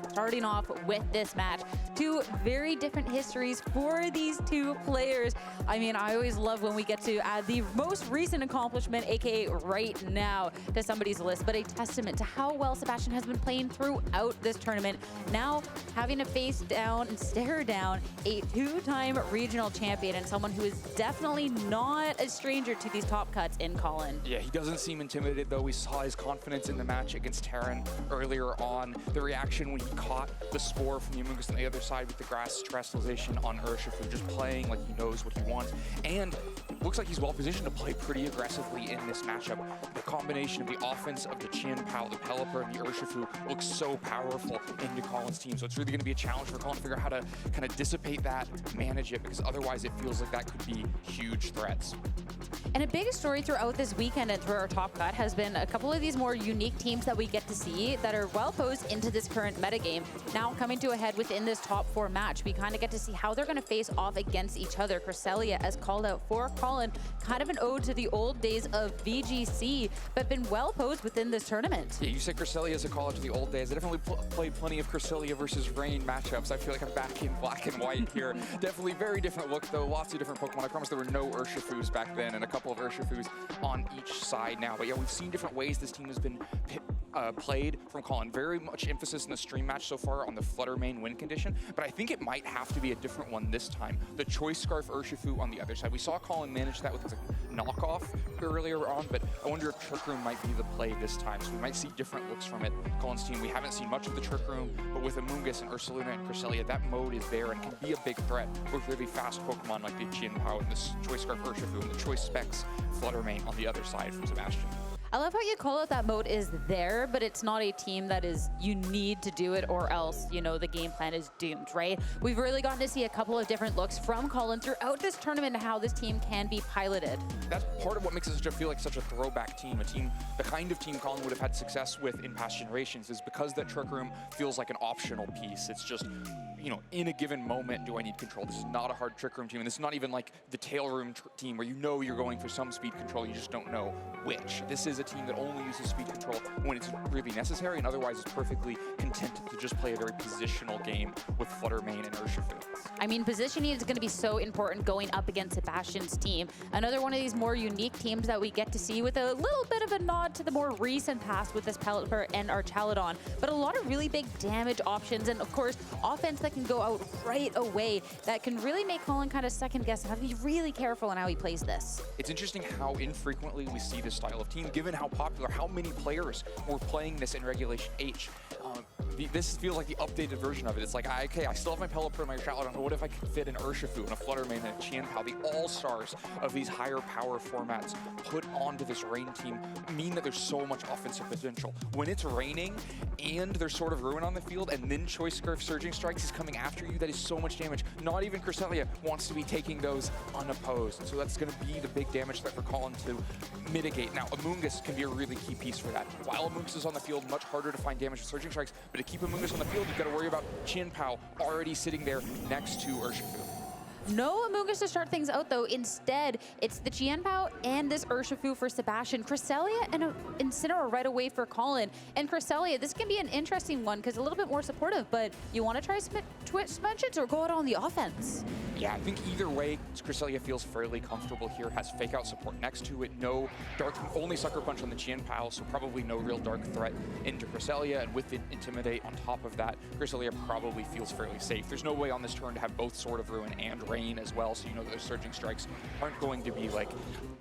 starting off with this match. Two very different histories for these two players. I mean, I always love when we get to add the most recent accomplishment, aka right now, to somebody's list, but a testament to how well Sebastian has been playing throughout this tournament. Now having to face down and stare down a two-time regional champion and someone who is definitely not a stranger to these top cuts in Collin. Yeah, he doesn't seem intimidated though. We saw his confidence in the match against Terran earlier on. The reaction when he caught the Spore from the Amoonguss on the other side with the grass Terrestrialization on Urshifu, just playing like he knows what he wants. And looks like he's well positioned to play pretty aggressively in this matchup. The combination of the offense of the Qianpao, the Pelipper, and the Urshifu looks so powerful into Collin's team. So it's really going to be a challenge for Collin to figure out how to kind of dissipate that, manage it, because otherwise it feels like that could be huge threats. And a big story throughout this weekend and through our top cut has been a couple of these more unique teams that we get to see that are well posed into this current metagame. Now coming to a head within this top 4 match, we kind of get to see how they're going to face off against each other. Cresselia, as called out for Collin, kind of an ode to the old days of VGC, but been well posed within this tournament. Yeah, you said Cresselia is a call out to the old days. I definitely played plenty of Cresselia versus Rain matchups. I feel like I'm back in black and white here. Definitely very different look though, lots of different Pokemon. I promise there were no Urshifus back then and a couple of Urshifus on each side now. But yeah, we've seen different ways this team has been played from Collin. Very much emphasis in the stream match so far on the Flutter main win condition, but I think it might have to be a different one this time. The Choice Scarf Urshifu on the other side. We saw Collin manage that with a knockoff earlier on, but I wonder if Trick Room might be the play this time. So we might see different looks from it. Collin's team, we haven't seen much of the Trick Room, but with Amoonguss and Ursaluna and Cresselia, that mode is there and can be a big threat with really fast Pokemon like the Qianpao and the Choice Scarf Urshifu and the Choice Specs Flutter main on the other side from Sebastian. I love how you call it that mode is there, but it's not a team that is, you need to do it or else, you know, the game plan is doomed, right? We've really gotten to see a couple of different looks from Collin throughout this tournament and how this team can be piloted. That's part of what makes it feel like such a throwback team, the kind of team Collin would have had success with in past generations is because that Trick Room feels like an optional piece. It's just, you know, in a given moment, do I need control? This is not a hard Trick Room team, and this is not even like the Tail Room team where you know you're going for some speed control, you just don't know which. This is a team that only uses speed control when it's really necessary, and otherwise is perfectly content to just play a very positional game with Flutter main and Urshifu. I mean, positioning is going to be so important going up against Sebastian's team. Another one of these more unique teams that we get to see with a little bit of a nod to the more recent past with this Pelipper and Archaludon, but a lot of really big damage options, and of course, offense that can go out right away that can really make Collin kind of second guess and have to be really careful on how he plays this. It's interesting how infrequently we see this style of team, given how popular, how many players were playing this in Regulation H. This feels like the updated version of it. It's like, okay, I still have my Pelipper and my Archaludon, but what if I could fit an Urshifu and a Flutter main and a Qianpao? The all-stars of these higher power formats put onto this Rain team mean that there's so much offensive potential. When it's raining and there's sort of ruin on the field and then Choice Scarf Surging Strikes is coming after you, that is so much damage. Not even Cresselia wants to be taking those unopposed. And so that's going to be the big damage threat for Collin to mitigate. Now, Amoonguss can be a really key piece for that. While Amoonguss is on the field, much harder to find damage with Surging Strikes, but to keep Amoonguss on the field, you've got to worry about Qianpao already sitting there next to Urshifu. No Amoonguss to start things out though. Instead, it's the Qianpao and this Urshifu for Sebastian. Cresselia and Incineroar right away for Collin. And Cresselia, this can be an interesting one because a little bit more supportive, but you want to try Twitch Dimensions or go out on the offense? Yeah, I think either way, Cresselia feels fairly comfortable here, has Fake Out support next to it, no Dark, only Sucker Punch on the Qianpao, so probably no real Dark threat into Cresselia, and with the Intimidate on top of that, Cresselia probably feels fairly safe. There's no way on this turn to have both Sword of Ruin and Rain as well, so you know that those Surging Strikes aren't going to be like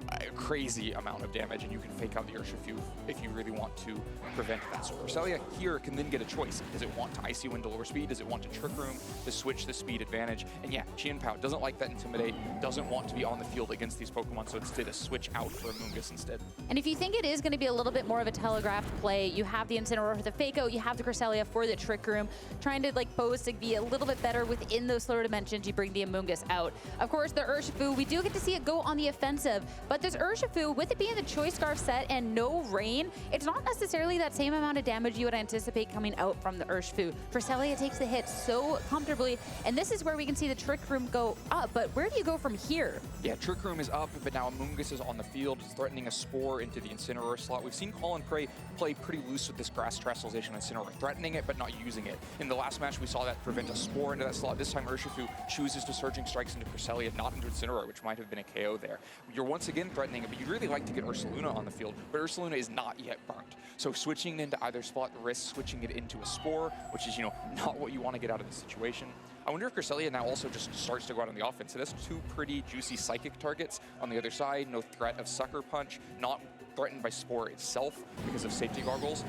a crazy amount of damage, and you can Fake Out the Urshifu if you really want to prevent that. So Cresselia here can then get a choice. Does it want to Icy Wind to lower speed? Does it want to Trick Room to switch the speed advantage? And yeah, Qianpao doesn't like that Intimidate, doesn't want to be on the field against these Pokemon, so instead a switch out for Amoonguss instead. And if you think it is going to be a little bit more of a telegraphed play, you have the Incineroar for the Fake Out, you have the Cresselia for the Trick Room, trying to like pose to be a little bit better within those slower dimensions, you bring the Amoonguss out. Of course, the Urshifu, we do get to see it go on the offensive, but this Urshifu, with it being the Choice Scarf set and no Rain, it's not necessarily that same amount of damage you would anticipate coming out from the Urshifu. Cresselia takes the hit so comfortably, and this is where we can see the Trick Room go go up, but where do you go from here? Yeah, Trick Room is up, but now Amoonguss is on the field, threatening a Spore into the Incineroar slot. We've seen Collin play pretty loose with this Grass Terrestrialization Incineroar, threatening it but not using it. In the last match, we saw that prevent a Spore into that slot. This time, Urshifu chooses to Surging Strikes into Cresselia, not into Incineroar, which might have been a KO there. You're once again threatening it, but you'd really like to get Ursaluna on the field, but Ursaluna is not yet burnt. So switching into either spot risks switching it into a Spore, which is, not what you want to get out of this situation. I wonder if Cresselia now also just starts to go out on the offense. So that's two pretty juicy Psychic targets on the other side. No threat of Sucker Punch, not threatened by Spore itself because of safety goggles.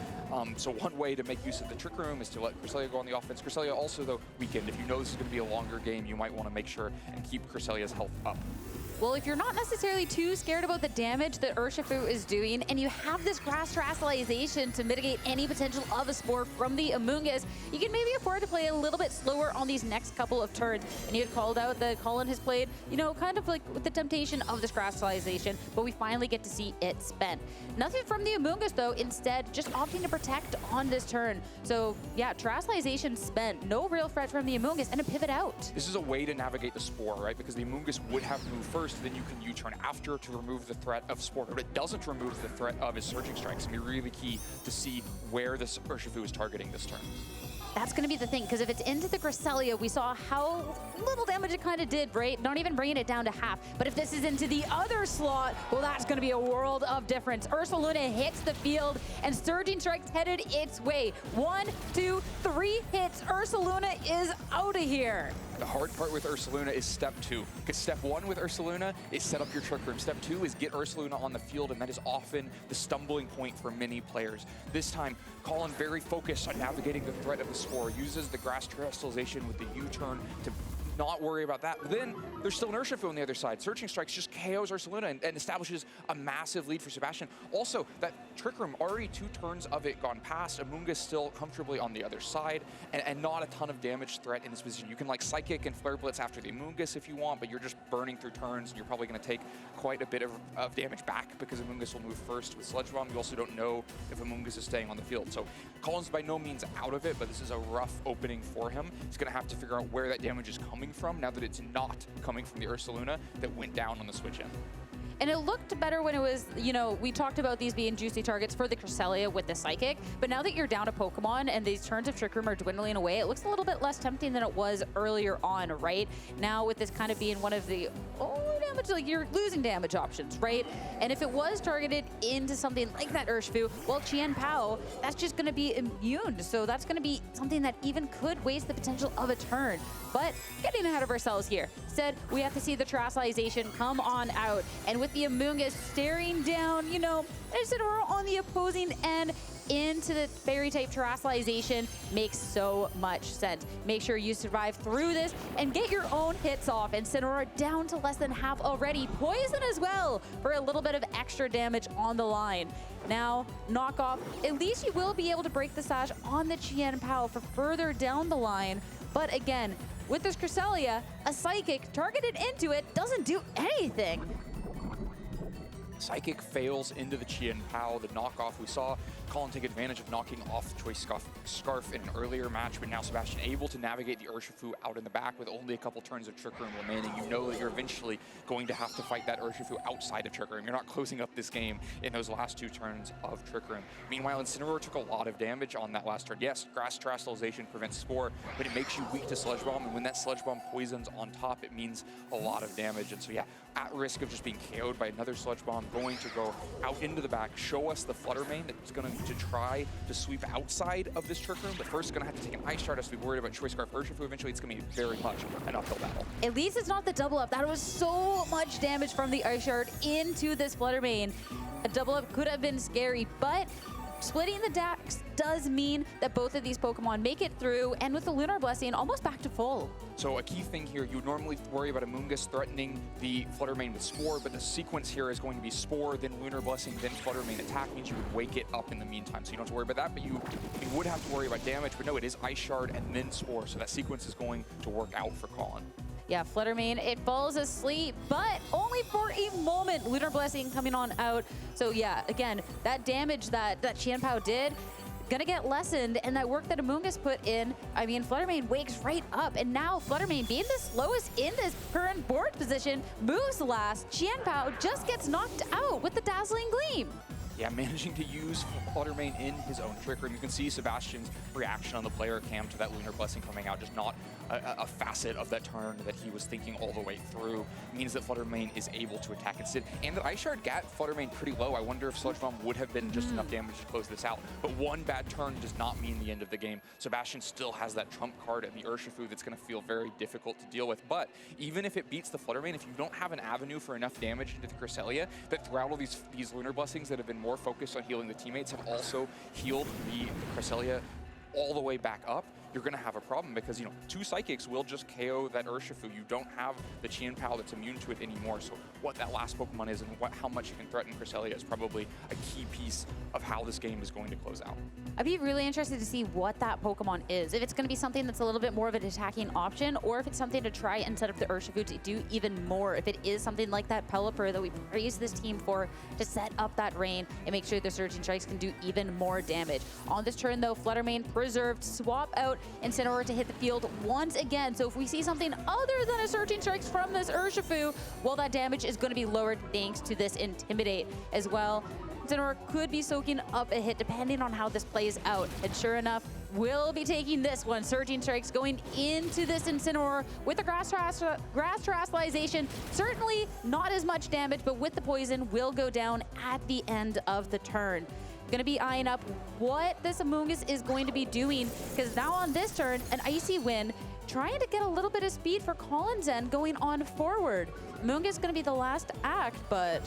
So one way to make use of the Trick Room is to let Cresselia go on the offense. Cresselia also, though, weakened. If you know this is going to be a longer game, you might want to make sure and keep Cresselia's health up. Well, if you're not necessarily too scared about the damage that Urshifu is doing, and you have this Grass Terrestrialization to mitigate any potential of a Spore from the Amoonguss, you can maybe afford to play a little bit slower on these next couple of turns. And you had called out that Collin has played, kind of like with the temptation of this Grass Terrestrialization, but we finally get to see it spent. Nothing from the Amoonguss, though, instead just opting to protect on this turn. So, yeah, Terrestrialization spent. No real threat from the Amoonguss, and a pivot out. This is a way to navigate the Spore, right? Because the Amoonguss would have moved first, then you can U-turn after to remove the threat of Spore. But it doesn't remove the threat of his Surging Strikes. It's going to be really key to see where this Urshifu is targeting this turn. That's going to be the thing, because if it's into the Cresselia, we saw how little damage it kind of did, right? Not even bringing it down to half. But if this is into the other slot, well, that's going to be a world of difference. Ursaluna hits the field, and Surging Strike's headed its way. 1, 2, 3 hits. Ursaluna is out of here. The hard part with Ursaluna is step 2. Because step 1 with Ursaluna is set up your Trick Room. Step 2 is get Ursaluna on the field, and that is often the stumbling point for many players. This time, Collin very focused on navigating the threat of the Spore, uses the Grass Terrestrialization with the U-turn to not worry about that. But then there's still an Urshifu on the other side. Surging Strikes just KOs Ursaluna and establishes a massive lead for Sebastian. Also, that Trick Room, already 2 turns of it gone past. Amoonguss still comfortably on the other side, and not a ton of damage threat in this position. You can like Psychic and Flare Blitz after the Amoonguss if you want, but you're just burning through turns, and you're probably going to take quite a bit of damage back because Amoonguss will move first with Sludge Bomb. You also don't know if Amoonguss is staying on the field. So Collin's by no means out of it, but this is a rough opening for him. He's going to have to figure out where that damage is coming from now that it's not coming from the Ursaluna that went down on the switch in. And it looked better when it was, we talked about these being juicy targets for the Cresselia with the Psychic, but now that you're down a Pokemon and these turns of Trick Room are dwindling away, it looks a little bit less tempting than it was earlier on, right? Now with this kind of being one of the only damage, like you're losing damage options, right? And if it was targeted into something like that Urshifu, well, Chien Pao, that's just gonna be immune. So that's gonna be something that even could waste the potential of a turn. But getting ahead of ourselves here. Said we have to see the Terrestrialization come on out. And with the Amoonguss staring down, Incineroar on the opposing end into the Fairy-type Terrestrialization makes so much sense. Make sure you survive through this and get your own hits off. Incineroar down to less than half already. Poison as well for a little bit of extra damage on the line. Now, knock off. At least you will be able to break the sash on the Chien Pao for further down the line. But again, with this Cresselia, a Psychic targeted into it doesn't do anything. Psychic fails into the Chien Pao, the knockoff. We saw Collin take advantage of knocking off Choice Scarf in an earlier match, but now Sebastian able to navigate the Urshifu out in the back with only a couple turns of Trick Room remaining. You know that you're eventually going to have to fight that Urshifu outside of Trick Room. You're not closing up this game in those last 2 turns of Trick Room. Meanwhile, Incineroar took a lot of damage on that last turn. Yes, Grass Terrestrialization prevents Spore, but it makes you weak to Sludge Bomb, and when that Sludge Bomb poisons on top, it means a lot of damage. And so yeah, at risk of just being KO'd by another Sludge Bomb, going to go out into the back, show us the Flutter Mane that's going to try to sweep outside of this Trick Room, but first going to have to take an Ice Shard as we worried about Choice Scarf Urshifu. Eventually, it's going to be very much an uphill battle. At least it's not the double up. That was so much damage from the Ice Shard into this Flutter Mane. A double up could have been scary, but splitting the decks does mean that both of these Pokemon make it through, and with the Lunar Blessing, almost back to full. So a key thing here, you would normally worry about Amoonguss threatening the Flutter Mane with Spore, but the sequence here is going to be Spore, then Lunar Blessing, then Flutter Mane attack, means you would wake it up in the meantime. So you don't have to worry about that, but you would have to worry about damage. But no, it is Ice Shard and then Spore, so that sequence is going to work out for Collin. Yeah, Flutter Mane, it falls asleep, but only for a moment. Lunar Blessing coming on out. So yeah, again, that damage that Chien Pao did, gonna get lessened, and that work that Amoonguss put in, I mean, Fluttermane wakes right up, and now Fluttermane, being the slowest in this current board position, moves last. Qianpao just gets knocked out with the Dazzling Gleam. Yeah, managing to use Fluttermane in his own Trick Room. You can see Sebastian's reaction on the player cam to that Lunar Blessing coming out, just not a facet of that turn that he was thinking all the way through. It means that Fluttermane is able to attack instead, and that Ice Shard got Fluttermane pretty low. I wonder if Sludge Bomb would have been just enough damage to close this out, but one bad turn does not mean the end of the game. Sebastian still has that trump card at the Urshifu that's going to feel very difficult to deal with, but even if it beats the Fluttermane, if you don't have an avenue for enough damage into the Cresselia, that throughout all these Lunar Blessings that have been more focused on healing the teammates have also healed the Cresselia all the way back up, you're going to have a problem because, you know, 2 Psychics will just KO that Urshifu. You don't have the Qianpao that's immune to it anymore. So what that last Pokemon is and how much it can threaten Cresselia is probably a key piece of how this game is going to close out. I'd be really interested to see what that Pokemon is. If it's going to be something that's a little bit more of an attacking option, or if it's something to try and set up the Urshifu to do even more. If it is something like that Pelipper that we praise this team for, to set up that rain and make sure the Surging Strikes can do even more damage. On this turn, though, Fluttermane preserved, swap out Incineroar to hit the field once again. So if we see something other than a Surging Strikes from this Urshifu, well, that damage is going to be lowered thanks to this Intimidate as well. Incineroar could be soaking up a hit depending on how this plays out. And sure enough, we'll be taking this one. Surging Strikes going into this Incineroar with the Grass Terastallization. Certainly not as much damage, but with the poison will go down at the end of the turn. Going to be eyeing up what this Amoonguss is going to be doing, because now on this turn, an Icy Wind, trying to get a little bit of speed for Collin Zen going on forward. Amoonguss is going to be the last act, but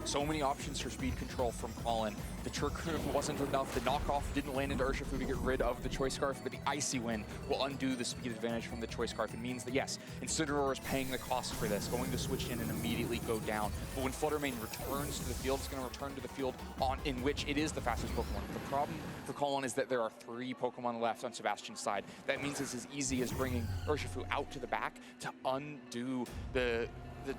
so many options for speed control from Collin. The Trick Room wasn't enough. The knockoff didn't land into Urshifu to get rid of the Choice Scarf, but the Icy Wind will undo the speed advantage from the Choice Scarf. It means that, yes, Incineroar is paying the cost for this, going to switch in and immediately go down. But when Fluttermane returns to the field, it's going to return to the field in which it is the fastest Pokemon. The problem for Collin is that there are 3 Pokemon left on Sebastian's side. That means it's as easy as bringing Urshifu out to the back to undo the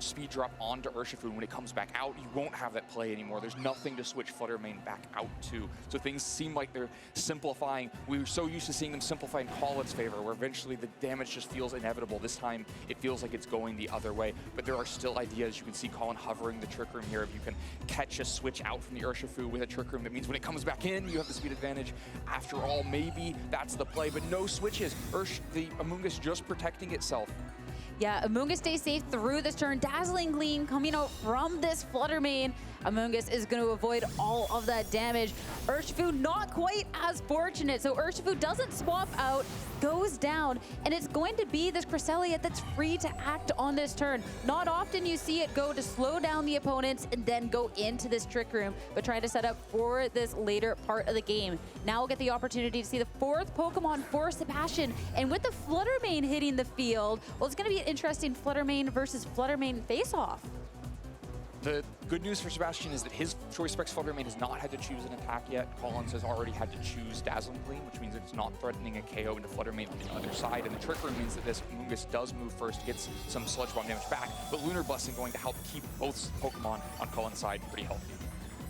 speed drop onto Urshifu. And when it comes back out, you won't have that play anymore. There's nothing to switch Fluttermane back out to. So things seem like they're simplifying. We were so used to seeing them simplify in Collin's favor, where eventually the damage just feels inevitable. This time, it feels like it's going the other way. But there are still ideas. You can see Collin hovering the Trick Room here. If you can catch a switch out from the Urshifu with a Trick Room, that means when it comes back in, you have the speed advantage. After all, maybe that's the play, but no switches. The Amoonguss just protecting itself. yeah, Amoonguss stays safe through this turn. Dazzling Gleam coming out from this Fluttermane. Amoonguss is going to avoid all of that damage. Urshifu not quite as fortunate. So Urshifu doesn't swap out, goes down, and it's going to be this Cresselia that's free to act on this turn. Not often you see it go to slow down the opponents and then go into this Trick Room, but trying to set up for this later part of the game. Now we'll get the opportunity to see the 4th Pokemon for Sebastian, and with the Fluttermane hitting the field, well, it's going to be an interesting Fluttermane versus Fluttermane face-off. The good news for Sebastian is that his Choice Specs Fluttermane has not had to choose an attack yet. Collins has already had to choose Dazzling Gleam, which means it's not threatening a KO into Fluttermane on the other side. And the Trick Room means that this Amoonguss does move first, gets some Sludge Bomb damage back, but Lunar Blessing going to help keep both Pokemon on Collins' side pretty healthy.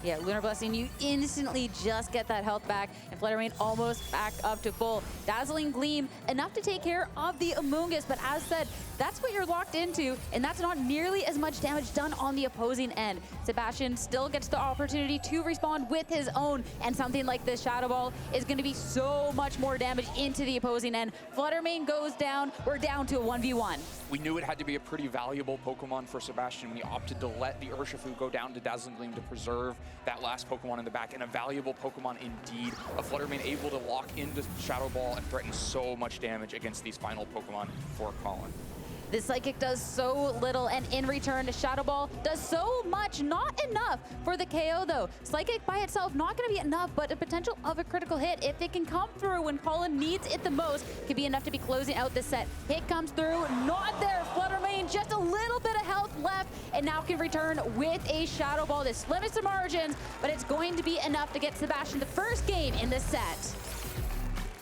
Yeah, Lunar Blessing, you instantly just get that health back, and Fluttermane almost back up to full. Dazzling Gleam, enough to take care of the Amoonguss, but as said, that's what you're locked into, and that's not nearly as much damage done on the opposing end. Sebastian still gets the opportunity to respond with his own, and something like this Shadow Ball is going to be so much more damage into the opposing end. Fluttermane goes down, we're down to a 1v1. We knew it had to be a pretty valuable Pokemon for Sebastian. We opted to let the Urshifu go down to Dazzling Gleam to preserve that last Pokemon in the back, and a valuable Pokemon indeed. A Fluttermane able to lock into Shadow Ball and threaten so much damage against these final Pokemon for Collin. The Psychic does so little, and in return, Shadow Ball does so much. Not enough for the KO, though. Psychic by itself not going to be enough, but the potential of a critical hit, if it can come through when Collin needs it the most, could be enough to be closing out this set. Hit comes through, not there. Fluttermane, just a little bit of health left, and now can return with a Shadow Ball. The slimmest of margins, but it's going to be enough to get Sebastian the first game in this set.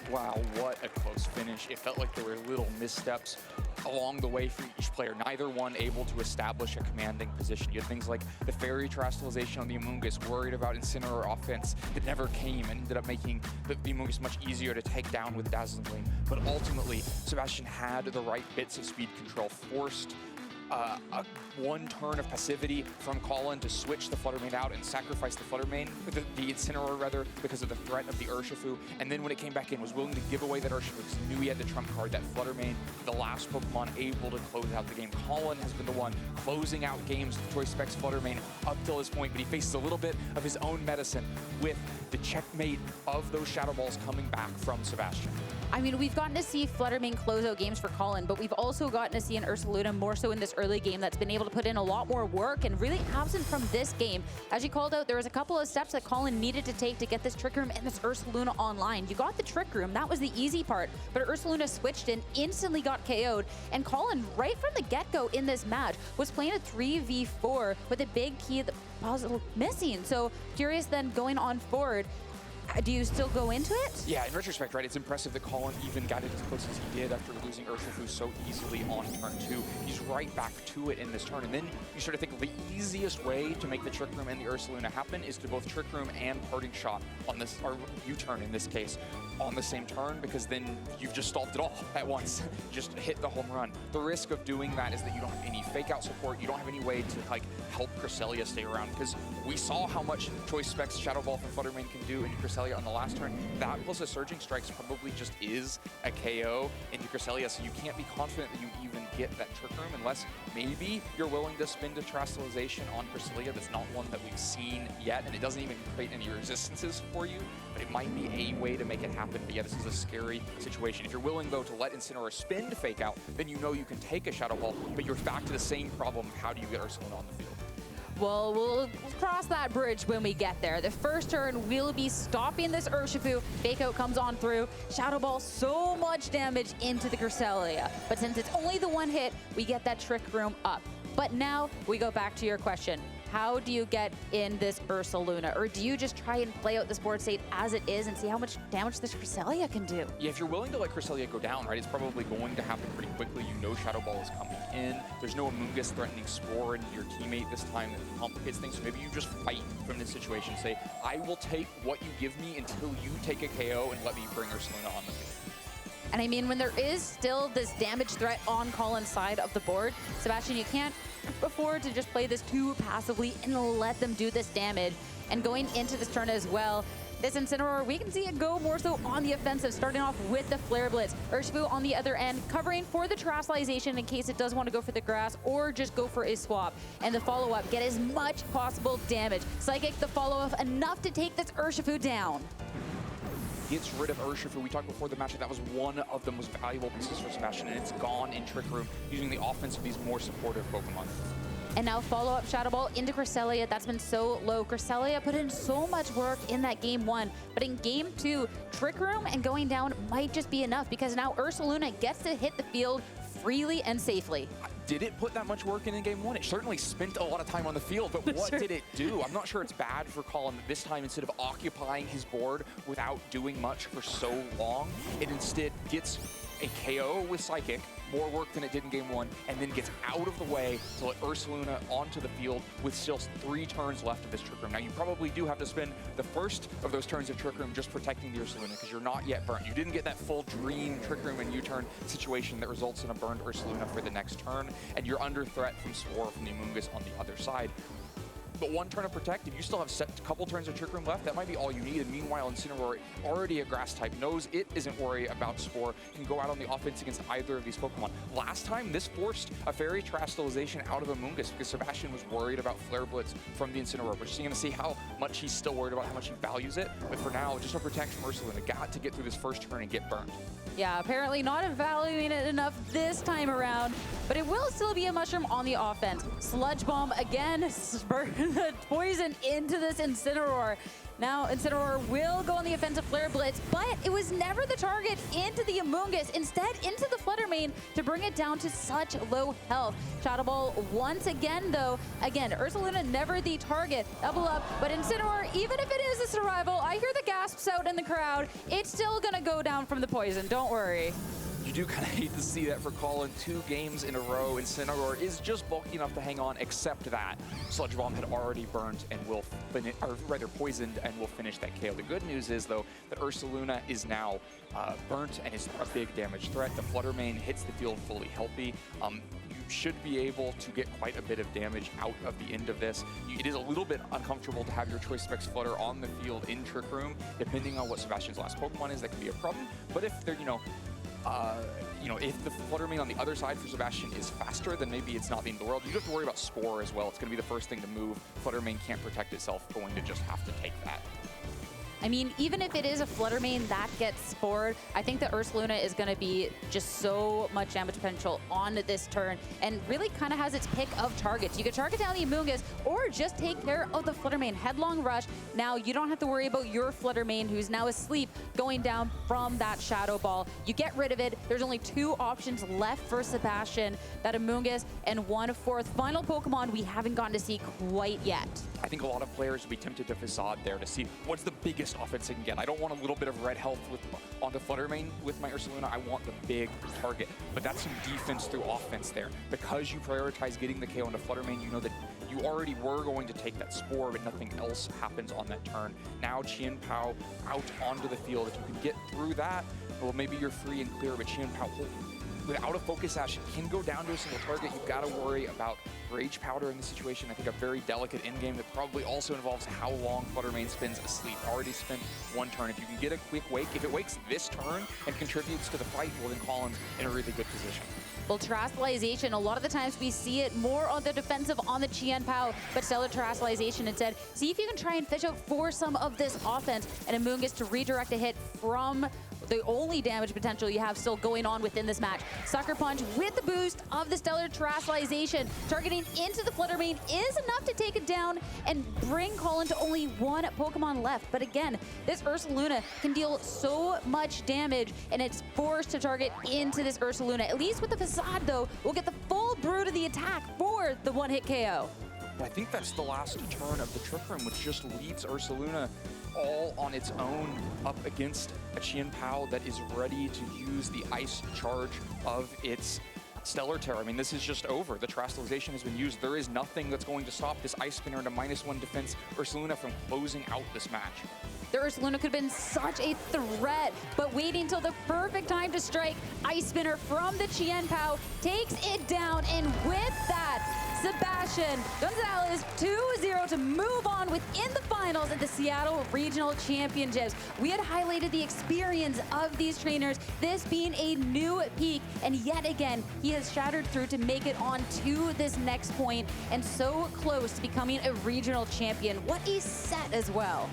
Wow, what a close finish. It felt like there were little missteps along the way for each player. Neither one able to establish a commanding position. You had things like the Fairy Terastallization on the Amoonguss, worried about Incineroar offense that never came and ended up making the Amoonguss much easier to take down with Dazzling Gleam. But ultimately, Sebastian had the right bits of speed control, forced one turn of passivity from Collin to switch the Flutter Mane out and sacrifice the Flutter Mane, the Incineroar rather, because of the threat of the Urshifu. And then when it came back in, was willing to give away that Urshifu because he knew he had the trump card, that Flutter Mane, the last Pokemon able to close out the game. Collin has been the one closing out games with Choice Specs Flutter Mane up till this point, but he faces a little bit of his own medicine with the checkmate of those Shadow Balls coming back from Sebastian. I mean, we've gotten to see Flutter Mane close out games for Collin, but we've also gotten to see an Ursaluna more so in this early game that's been able to put in a lot more work and really absent from this game. As you called out, there was a couple of steps that Collin needed to take to get this Trick Room and this Ursaluna online. You got the Trick Room, that was the easy part, but Ursaluna switched in, instantly got KO'd, and Collin, right from the get-go in this match, was playing a 3v4 with a big key that was missing. So curious then, going on forward, do you still go into it? Yeah, in retrospect, right, it's impressive that Collin even got it as close as he did after losing Urshifu so easily on turn 2. He's right back to it in this turn, and then you sort of think the easiest way to make the Trick Room and the Ursaluna happen is to both Trick Room and Parting Shot on this, or U-turn in this case, on the same turn, because then you've just solved it all at once. Just hit the home run. The risk of doing that is that you don't have any fake out support, you don't have any way to like help Cresselia stay around, because we saw how much Choice Specs Shadow Ball from Flutter Mane can do into Cresselia on the last turn. That plus a Surging Strikes probably just is a KO into Cresselia, so you can't be confident that you even get that Trick Room unless maybe you're willing to spin to Terastallization on Cresselia. That's not one that we've seen yet, and it doesn't even create any resistances for you, but it might be a way to make it happen. But yeah, this is a scary situation. If you're willing, though, to let Incineroar spin to fake out, then you know you can take a Shadow Ball, but you're back to the same problem. How do you get Ursaluna on the field? Well, we'll cross that bridge when we get there. The first turn will be stopping this Urshifu. Fake out comes on through. Shadow Ball, so much damage into the Cresselia. But since it's only the one hit, we get that Trick Room up. But now we go back to your question. How do you get in this Ursaluna? Or do you just try and play out this board state as it is and see how much damage this Cresselia can do? Yeah, if you're willing to let Cresselia go down, right, it's probably going to happen pretty quickly. You know Shadow Ball is coming in. There's no Amoonguss threatening Spore into your teammate this time that complicates things. So maybe you just fight from this situation. Say, I will take what you give me until you take a KO and let me bring Ursaluna on the field. And I mean, when there is still this damage threat on Collin's side of the board, Sebastian, you can't afford to just play this too passively and let them do this damage. And going into this turn as well, this Incineroar, we can see it go more so on the offensive, starting off with the Flare Blitz. Urshifu on the other end, covering for the Terastallization in case it does want to go for the grass or just go for a swap. And the follow-up, get as much possible damage. Psychic, the follow-up, enough to take this Urshifu down. Gets rid of Urshifu. We talked before the match that was one of the most valuable pieces for Sebastian, and it's gone in Trick Room using the offense of these more supportive Pokemon. And now follow-up Shadow Ball into Cresselia. That's been so low. Cresselia put in so much work in that game 1, but in game 2, Trick Room and going down might just be enough because now Ursaluna gets to hit the field freely and safely. Did it put that much work in game 1? It certainly spent a lot of time on the field, but what did it do? I'm not sure it's bad for Collin that this time, instead of occupying his board without doing much for so long, it instead gets a KO with Psychic, more work than it did in game 1, and then gets out of the way to let Ursaluna onto the field with still 3 turns left of this Trick Room. Now, you probably do have to spend the first of those turns of Trick Room just protecting the Ursaluna because you're not yet burnt. You didn't get that full dream Trick Room and U-turn situation that results in a burned Ursaluna for the next turn, and you're under threat from Spore from the Amoonguss on the other side. But one turn of Protect, if you still have a couple turns of Trick Room left, that might be all you need. And meanwhile, Incineroar, already a grass type, knows it isn't worried about Spore, can go out on the offense against either of these Pokemon. Last time, this forced a Fairy Terastallization out of Amoonguss because Sebastian was worried about Flare Blitz from the Incineroar. We're just going to see how much he's still worried about, how much he values it. But for now, just a Protect from Ursaluna. Got to get through this first turn and get burned. Yeah, apparently not valuing it enough this time around, but it will still be a Mushroom on the offense. Sludge Bomb again, spurt the poison into this Incineroar. Now Incineroar will go on the offensive Flare Blitz, but it was never the target into the Amoonguss, instead into the Flutter Mane to bring it down to such low health. Shadow Ball once again though, Ursaluna never the target, double up, but Incineroar, even if it is a survival, I hear the gasps out in the crowd, it's still gonna go down from the poison, don't worry. You do kind of hate to see that for Collin. 2 games in a row, and Incineroar is just bulky enough to hang on, except that Sludge Bomb had already burnt and will finish, or rather poisoned, and will finish that KO. The good news is, though, that Ursaluna is now burnt and is a big damage threat. The Flutter Mane hits the field fully healthy. You should be able to get quite a bit of damage out of the end of this. It is a little bit uncomfortable to have your Choice Specs Flutter on the field in Trick Room. Depending on what Sebastian's last Pokemon is, that can be a problem. But if they're, if the Flutter Mane on the other side for Sebastian is faster, then maybe it's not the end of the world. You don't have to worry about Spore as well. It's going to be the first thing to move. Flutter Mane can't protect itself, going to just have to take that. I mean, even if it is a Flutter Mane that gets spored, I think that Ursaluna is going to be just so much damage potential on this turn and really kind of has its pick of targets. You can target down the Amoonguss or just take care of the Flutter Mane. Headlong Rush. Now, you don't have to worry about your Flutter Mane, who's now asleep, going down from that Shadow Ball. You get rid of it. There's only 2 options left for Sebastian, that Amoonguss and 1/4 final Pokemon we haven't gotten to see quite yet. I think a lot of players would be tempted to Facade there to see what's the biggest offense I can get. I don't want a little bit of red health onto Flutter Mane with my Ursaluna. I want the big target. But that's some defense through offense there. Because you prioritize getting the KO onto Flutter Mane, you know that you already were going to take that Spore, but nothing else happens on that turn. Now Chien Pao out onto the field. If you can get through that, well, maybe you're free and clear, but Chien Pao, without a Focus Sash, can go down to a single target. You've got to worry about Rage Powder in this situation. I think a very delicate endgame that probably also involves how long Flutter Mane spends asleep. Already spent 1 turn. If you can get a quick wake, if it wakes this turn and contributes to the fight, well, then Collin's in a really good position. Well, Terastallization, a lot of the times we see it more on the defensive on the Chien Pao, but Stellar Terastallization instead. See if you can try and fish out for some of this offense, and Amoonguss to redirect a hit from the only damage potential you have still going on within this match. Sucker Punch with the boost of the Stellar Terastallization, targeting into the Flutter Mane is enough to take it down and bring Collin to only 1 Pokemon left. But again, this Ursaluna can deal so much damage, and it's forced to target into this Ursaluna. At least with the Facade, though, we'll get the full Brood of the attack for the 1-hit KO. I think that's the last turn of the Trick Room, which just leads Ursaluna all on its own up against a Chien Pao that is ready to use the Ice Charge of its Stellar Terror. I mean, this is just over. The Terastallization has been used. There is nothing that's going to stop this Ice Spinner into -1 defense Ursaluna from closing out this match. The Ursaluna could have been such a threat, but waiting until the perfect time to strike, Ice Spinner from the Chien Pao takes it down, and with that, Sebastian Gonzalez 2-0 to move on within the finals at the Seattle Regional Championships. We had highlighted the experience of these trainers, this being a new peak, and yet again, he has shattered through to make it on to this next point, and so close to becoming a regional champion. What a set as well.